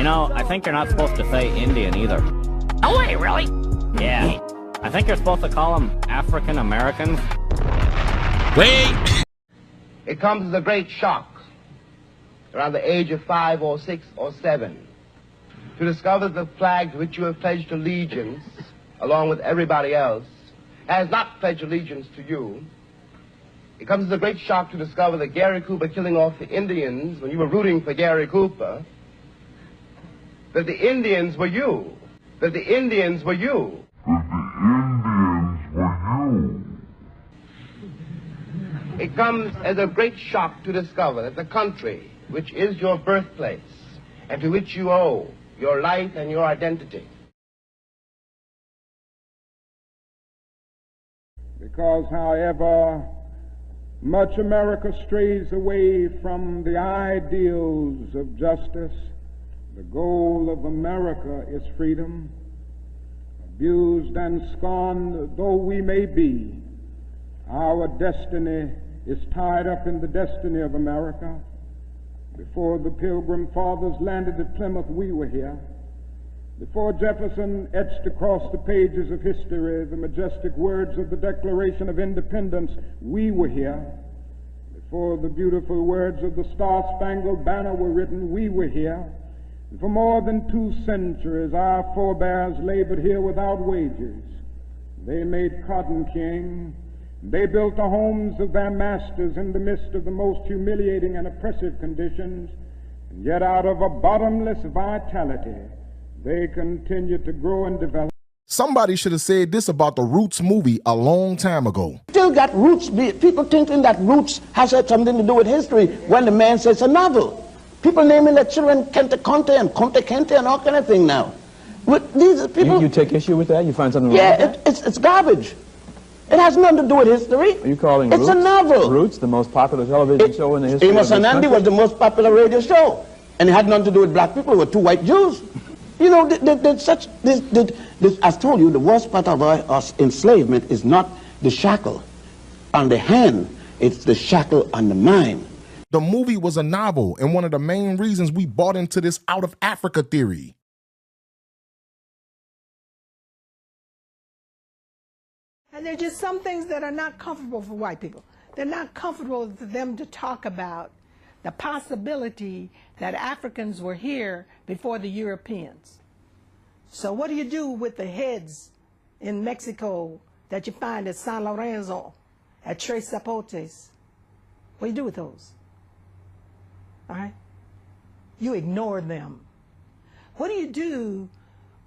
You know, I think you're not supposed to say Indian either. Oh, wait, really? Yeah. I think you're supposed to call them African Americans. Wait! It comes as a great shock around the age of 5 or 6 or 7 to discover that the flag to which you have pledged allegiance, along with everybody else, has not pledged allegiance to you. It comes as a great shock to discover that Gary Cooper killing off the Indians when you were rooting for Gary Cooper, that the Indians were you. That the Indians were you. It comes as a great shock to discover that the country, which is your birthplace, and to which you owe your life and your identity. Because however much America strays away from the ideals of justice, the goal of America is freedom. Abused and scorned though we may be, our destiny is tied up in the destiny of America. Before the Pilgrim Fathers landed at Plymouth, we were here. Before Jefferson etched across the pages of history the majestic words of the Declaration of Independence, we were here. Before the beautiful words of the Star-Spangled Banner were written, we were here. For more than 2 centuries, our forebears labored here without wages. They made cotton king. They built the homes of their masters in the midst of the most humiliating and oppressive conditions. And yet out of a bottomless vitality, they continued to grow and develop. Somebody should have said this about the Roots movie a long time ago. Still got Roots, people thinking that Roots has had something to do with history when the man says a novel. People naming their children Kente Conte and Conte Kente and all kind of thing now. But these people... You take issue with that? You find something wrong with that? It's garbage. It has nothing to do with history. Are you calling It's Roots? a novel. Roots, the most popular television show in the history Amos of and this Andy country? was the most popular radio show. And it had nothing to do with black people. It were 2 white Jews. You know, I've told you, the worst part of our enslavement is not the shackle on the hand. It's the shackle on the mind. The movie was a novel and one of the main reasons we bought into this out of Africa theory. And there are just some things that are not comfortable for white people. They're not comfortable for them to talk about the possibility that Africans were here before the Europeans. So what do you do with the heads in Mexico that you find at San Lorenzo, at Tres Zapotes? What do you do with those? All right? You ignore them. What do you do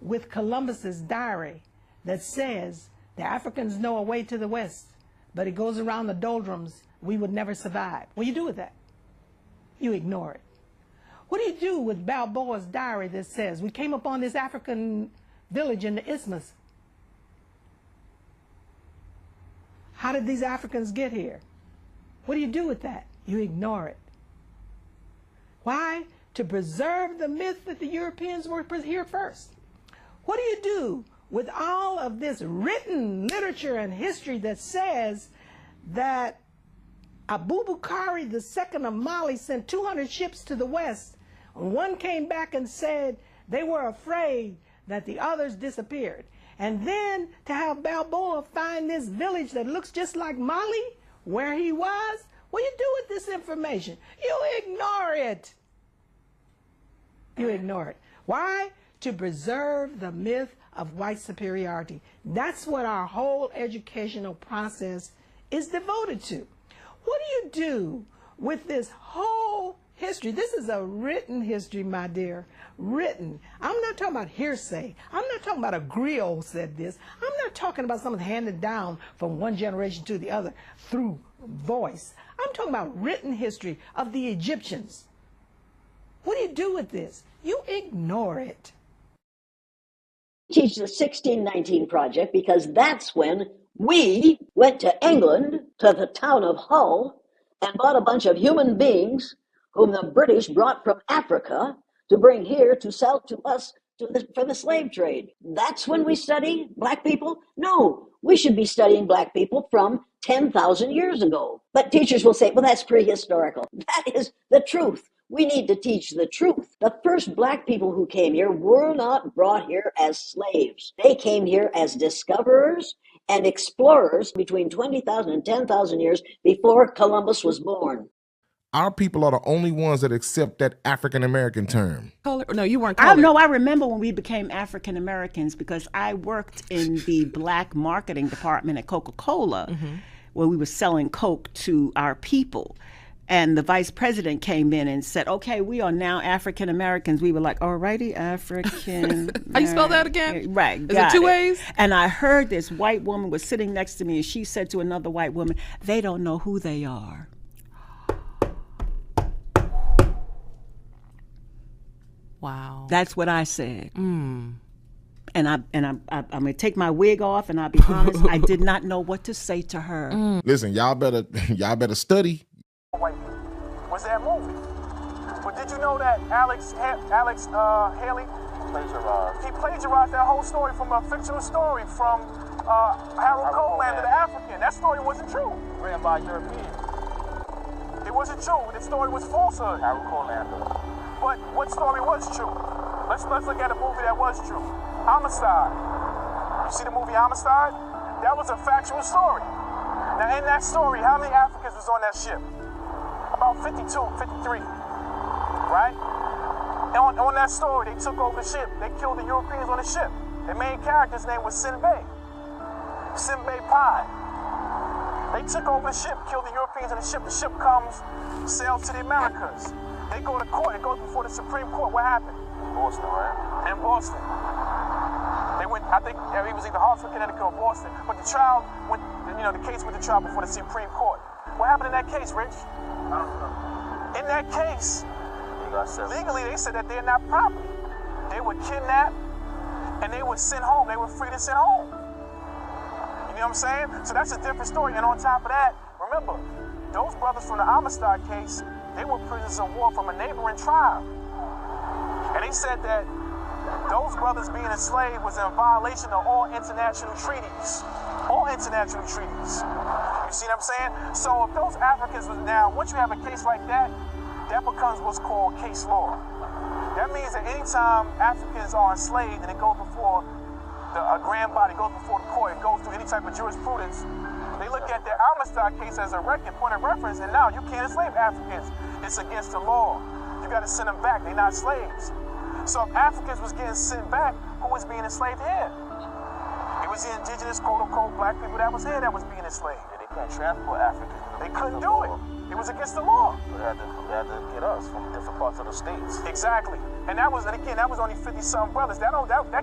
with Columbus's diary that says the Africans know a way to the west, but it goes around the doldrums, we would never survive? What do you do with that? You ignore it. What do you do with Balboa's diary that says we came upon this African village in the isthmus? How did these Africans get here? What do you do with that? You ignore it. Why? To preserve the myth that the Europeans were here first. What do you do with all of this written literature and history that says that Abubakar II of Mali sent 200 ships to the west, and one came back and said they were afraid that the others disappeared? And then to have Balboa find this village that looks just like Mali, where he was, what do you do with this information? You ignore it. You ignore it. Why? To preserve the myth of white superiority. That's what our whole educational process is devoted to. What do you do with this whole history? This is a written history, my dear. Written. I'm not talking about hearsay. I'm not talking about a griot said this. I'm not talking about something handed down from one generation to the other through voice. I'm talking about written history of the Egyptians. What do you do with this? You ignore it. Teach the 1619 project because that's when we went to England, to the town of Hull, and bought a bunch of human beings whom the British brought from Africa to bring here to sell to us for the slave trade. That's when we study black people? No, we should be studying black people from 10,000 years ago. But teachers will say, well, that's prehistorical. That is the truth. We need to teach the truth. The first black people who came here were not brought here as slaves. They came here as discoverers and explorers between 20,000 and 10,000 years before Columbus was born. Our people are the only ones that accept that African American term. No, you weren't colored. No, I remember when we became African Americans because I worked in the black marketing department at Coca-Cola where we were selling Coke to our people. And the vice president came in and said, okay, we are now African Americans. We were like, all righty, African. How you spell that again? Right. Is it 2 ways? And I heard this white woman was sitting next to me and she said to another white woman, they don't know who they are. Wow. That's what I said. And I'm gonna take my wig off and I'll be honest, I did not know what to say to her. Listen, y'all better study. Was that movie? But did you know that Alex Haley plagiarized? He plagiarized that whole story from a fictional story from Harold Coleman, the African. That story wasn't true. Written by Europeans. It wasn't true. The story was falsehood. Harold Coleman. But what story was true? Let's look at a movie that was true. Homicide. You see the movie Homicide? That was a factual story. Now in that story, how many Africans was on that ship? About 52, 53, right? And on that story, they took over the ship. They killed the Europeans on the ship. The main character's name was Sinbad Pie. They took over the ship, killed the Europeans on the ship. The ship comes, sails to the Americas. They go to court. It goes before the Supreme Court. What happened? Boston, right? In Boston. They went, I think it was either Hartford, Connecticut, or Boston. But the trial went, the case went to trial before the Supreme Court. What happened in that case, Rich? In that case, legally they said that they're not property. They were kidnapped and they were sent home. They were free to send home. You know what I'm saying? So that's a different story. And on top of that, remember, those brothers from the Amistad case, they were prisoners of war from a neighboring tribe. And they said that those brothers being enslaved was in violation of all international treaties. All international treaties. You see what I'm saying? So if those Africans was now, once you have a case like that, that becomes what's called case law. That means that anytime Africans are enslaved and it goes before a grand body, goes before the court, it goes through any type of jurisprudence, they look at the Amistad case as a point of reference, and now you can't enslave Africans. It's against the law. You got to send them back. They're not slaves. So if Africans was getting sent back, who was being enslaved here? It was the indigenous, quote-unquote, black people that was here that was being enslaved. They couldn't transport Africans. They couldn't do it. It was against the law. They had to get us from different parts of the states. Exactly. And that was only 50-something brothers. That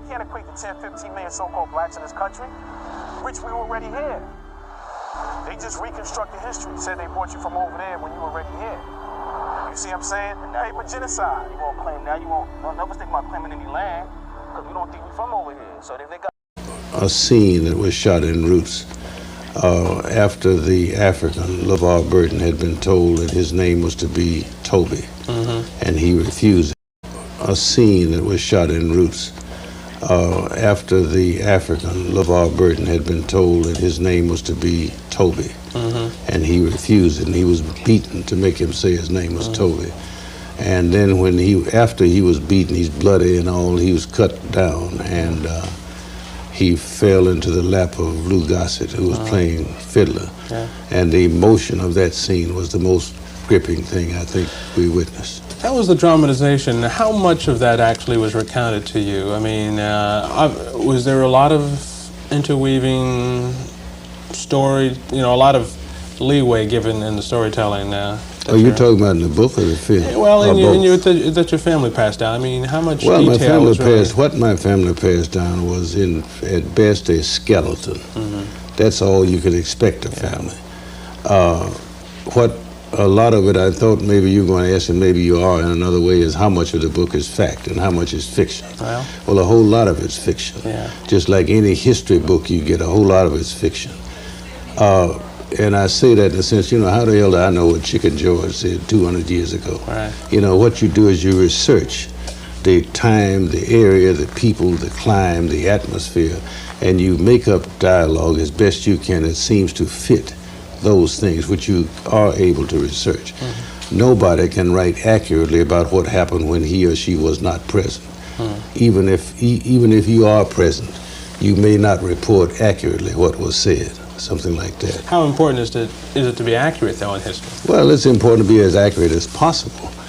can't equate to 10, 15 million so-called blacks in this country. Which we were already here. They just reconstructed history, said they brought you from over there when you were already here. You see what I'm saying? Paper genocide. You won't claim, now you won't never think about claiming any land, because we don't think we're from over here. So if they got a scene that was shot in Roots after the African, LeVar Burton, had been told that his name was to be Toby, and he refused. A scene that was shot in Roots after the African, LeVar Burton, had been told that his name was to be Toby, and he refused it, and he was beaten to make him say his name was Toby. And then after he was beaten, he's bloody and all, he was cut down, and he fell into the lap of Lou Gossett, who was playing fiddler. And the emotion of that scene was the most gripping thing I think we witnessed. That was the dramatization. How much of that actually was recounted to you? I mean, was there a lot of interweaving story, a lot of leeway given in the storytelling? Are you talking about in the book or the film? Well, that your family passed down. I mean, how much detail what my family passed down was, at best, a skeleton. That's all you could expect of family. A lot of it, I thought maybe you were going to ask, and maybe you are in another way, is how much of the book is fact and how much is fiction. Well, a whole lot of it's fiction. Just like any history book you get, a whole lot of it's fiction. And I say that in the sense, how the hell do I know what Chicken George said 200 years ago? What you do is you research the time, the area, the people, the climate, the atmosphere, and you make up dialogue as best you can that seems to fit those things which you are able to research. nobody can write accurately about what happened when he or she was not present. Even if you are present, you may not report accurately what was said, something like that. How important is it to be accurate, though, in history? Well, it's important to be as accurate as possible.